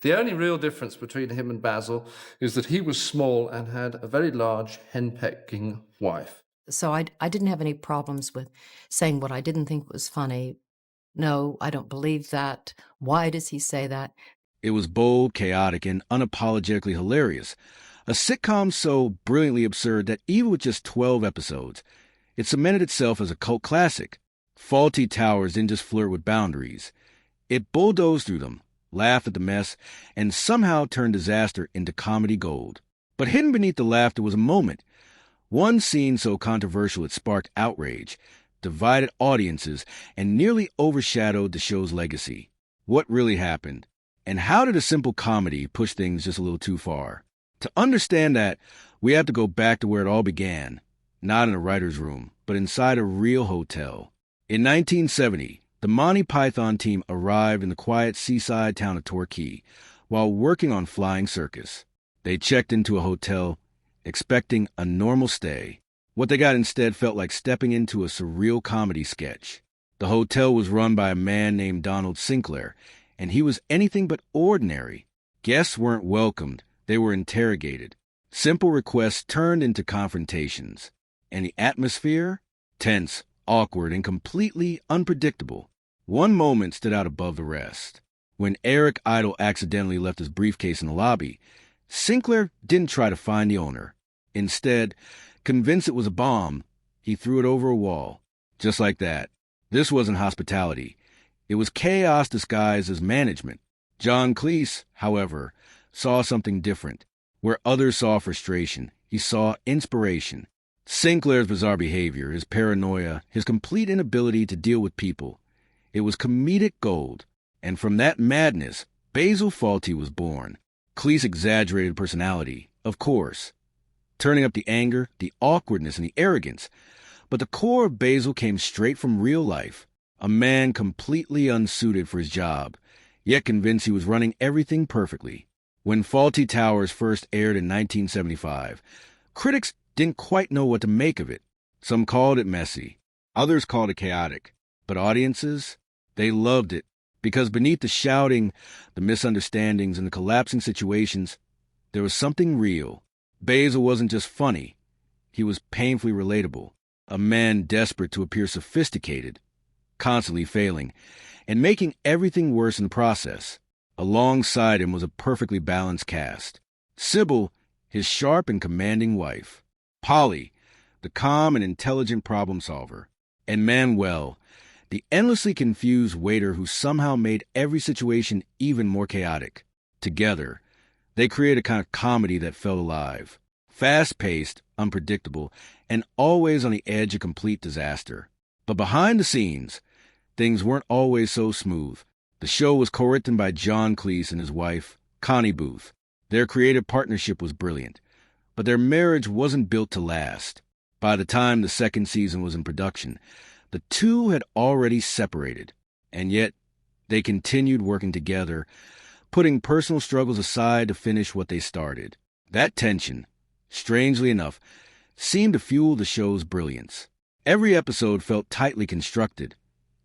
The only real difference between him and Basil is that he was small and had a very large henpecking wife. So I didn't have any problems with saying what I didn't think was funny. No, I don't believe that. Why does he say that? It was bold, chaotic, and unapologetically hilarious. A sitcom so brilliantly absurd that even with just 12 episodes, it cemented itself as a cult classic. Fawlty Towers didn't just flirt with boundaries. It bulldozed through them, laughed at the mess, and somehow turned disaster into comedy gold. But hidden beneath the laughter was a moment. One scene so controversial it sparked outrage, divided audiences, and nearly overshadowed the show's legacy. What really happened? And how did a simple comedy push things just a little too far? To understand that, we have to go back to where it all began, not in a writer's room, but inside a real hotel. In 1970, the Monty Python team arrived in the quiet seaside town of Torquay while working on Flying Circus. They checked into a hotel, expecting a normal stay. What they got instead felt like stepping into a surreal comedy sketch. The hotel was run by a man named Donald Sinclair, and he was anything but ordinary. Guests weren't welcomed, they were interrogated. Simple requests turned into confrontations. And the atmosphere? Tense, awkward, and completely unpredictable. One moment stood out above the rest. When Eric Idle accidentally left his briefcase in the lobby, Sinclair didn't try to find the owner. Instead, convinced it was a bomb, he threw it over a wall. Just like that. This wasn't hospitality. It was chaos disguised as management. John Cleese, however, saw something different. Where others saw frustration, he saw inspiration. Sinclair's bizarre behavior, his paranoia, his complete inability to deal with people. It was comedic gold. And from that madness, Basil Fawlty was born. Cleese exaggerated personality, of course, turning up the anger, the awkwardness, and the arrogance. But the core of Basil came straight from real life. A man completely unsuited for his job, yet convinced he was running everything perfectly. When Fawlty Towers first aired in 1975, critics didn't quite know what to make of it. Some called it messy, others called it chaotic. But audiences, they loved it, because beneath the shouting, the misunderstandings, and the collapsing situations, there was something real. Basil wasn't just funny, he was painfully relatable. A man desperate to appear sophisticated, constantly failing, and making everything worse in the process. Alongside him was a perfectly balanced cast. Sybil, his sharp and commanding wife. Polly, the calm and intelligent problem solver. And Manuel, the endlessly confused waiter who somehow made every situation even more chaotic. Together, they created a kind of comedy that felt alive. Fast-paced, unpredictable, and always on the edge of complete disaster. But behind the scenes, things weren't always so smooth. The show was co-written by John Cleese and his wife, Connie Booth. Their creative partnership was brilliant, but their marriage wasn't built to last. By the time the second season was in production, the two had already separated, and yet they continued working together, putting personal struggles aside to finish what they started. That tension, strangely enough, seemed to fuel the show's brilliance. Every episode felt tightly constructed,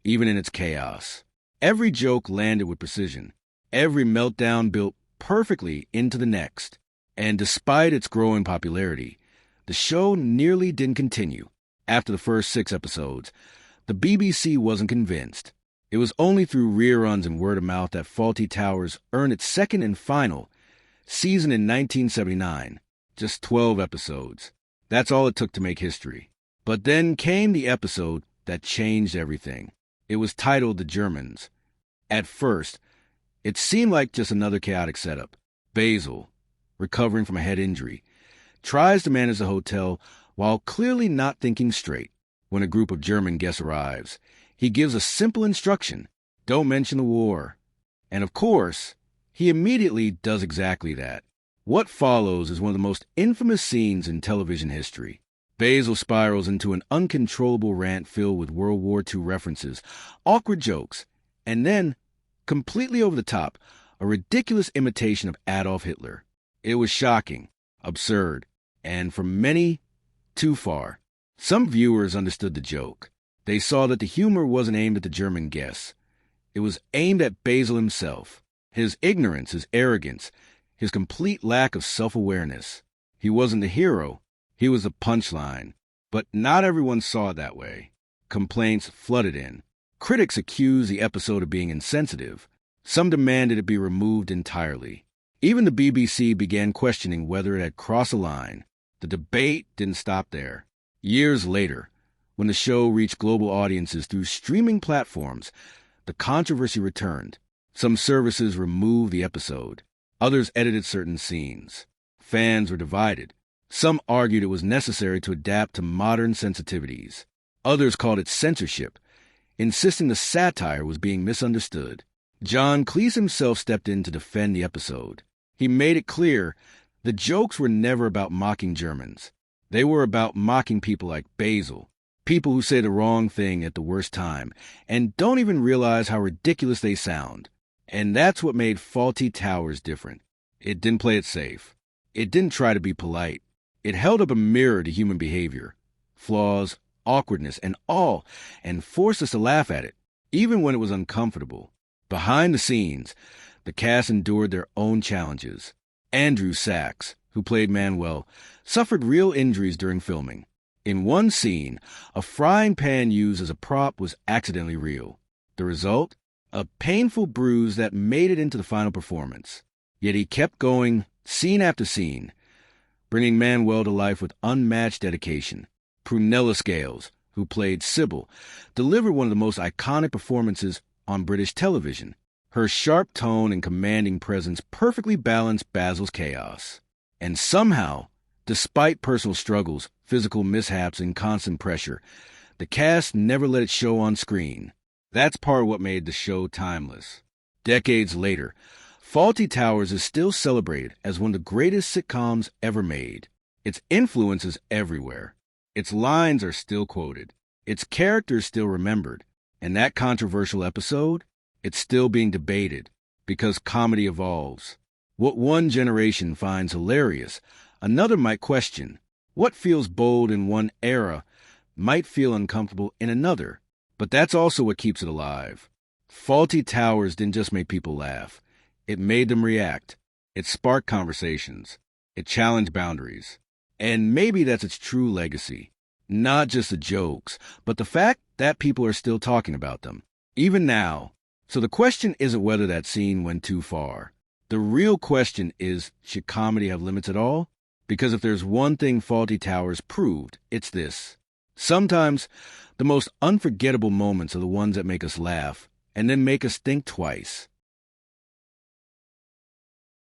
even in its chaos. Every joke landed with precision. Every meltdown built perfectly into the next. And despite its growing popularity, the show nearly didn't continue. After the first 6 episodes, the BBC wasn't convinced. It was only through reruns and word of mouth that Fawlty Towers earned its second and final season in 1979. Just 12 episodes. That's all it took to make history. But then came the episode that changed everything. It was titled The Germans. At first, it seemed like just another chaotic setup. Basil, recovering from a head injury, tries to manage the hotel while clearly not thinking straight. When a group of German guests arrives, he gives a simple instruction: don't mention the war. And of course, he immediately does exactly that. What follows is one of the most infamous scenes in television history. Basil spirals into an uncontrollable rant filled with World War II references, awkward jokes, and then, completely over the top, a ridiculous imitation of Adolf Hitler. It was shocking, absurd, and for many, too far. Some viewers understood the joke. They saw that the humor wasn't aimed at the German guests. It was aimed at Basil himself. His ignorance, his arrogance, his complete lack of self-awareness. He wasn't the hero. He was the punchline. But not everyone saw it that way. Complaints flooded in. Critics accused the episode of being insensitive. Some demanded it be removed entirely. Even the BBC began questioning whether it had crossed a line. The debate didn't stop there. Years later, when the show reached global audiences through streaming platforms, the controversy returned. Some services removed the episode. Others edited certain scenes. Fans were divided. Some argued it was necessary to adapt to modern sensitivities. Others called it censorship, insisting the satire was being misunderstood. John Cleese himself stepped in to defend the episode. He made it clear the jokes were never about mocking Germans. They were about mocking people like Basil, people who say the wrong thing at the worst time and don't even realize how ridiculous they sound. And that's what made Fawlty Towers different. It didn't play it safe. It didn't try to be polite. It held up a mirror to human behavior, flaws, awkwardness, and all, and forced us to laugh at it, even when it was uncomfortable. Behind the scenes, the cast endured their own challenges. Andrew Sachs, who played Manuel, suffered real injuries during filming. In one scene, a frying pan used as a prop was accidentally real. The result? A painful bruise that made it into the final performance. Yet he kept going, scene after scene, bringing Manuel to life with unmatched dedication. Prunella Scales, who played Sybil, delivered one of the most iconic performances on British television. Her sharp tone and commanding presence perfectly balanced Basil's chaos. And somehow, despite personal struggles, physical mishaps, and constant pressure, the cast never let it show on screen. That's part of what made the show timeless. Decades later, Fawlty Towers is still celebrated as one of the greatest sitcoms ever made. Its influence is everywhere. Its lines are still quoted. Its characters still remembered. And that controversial episode, it's still being debated because comedy evolves. What one generation finds hilarious, another might question. What feels bold in one era might feel uncomfortable in another. But that's also what keeps it alive. Fawlty Towers didn't just make people laugh. It made them react. It sparked conversations. It challenged boundaries. And maybe that's its true legacy. Not just the jokes, but the fact that people are still talking about them, even now. So the question isn't whether that scene went too far. The real question is, should comedy have limits at all? Because if there's one thing Fawlty Towers proved, it's this. Sometimes the most unforgettable moments are the ones that make us laugh and then make us think twice.